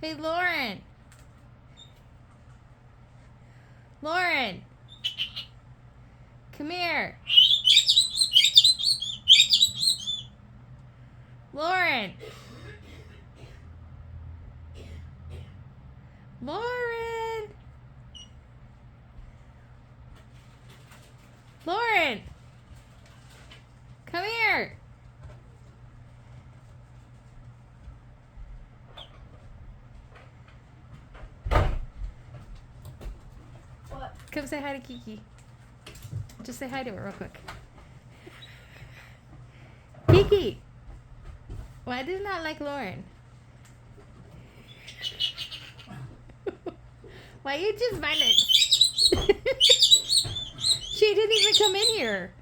Hey, Lauren. Lauren. Come here. Lauren. Lauren. Lauren. Come here. What? Come say hi to Kiki. Just say hi to her real quick. Kiki. Why do you not like Lauren? Why you just violent? She didn't even come in here.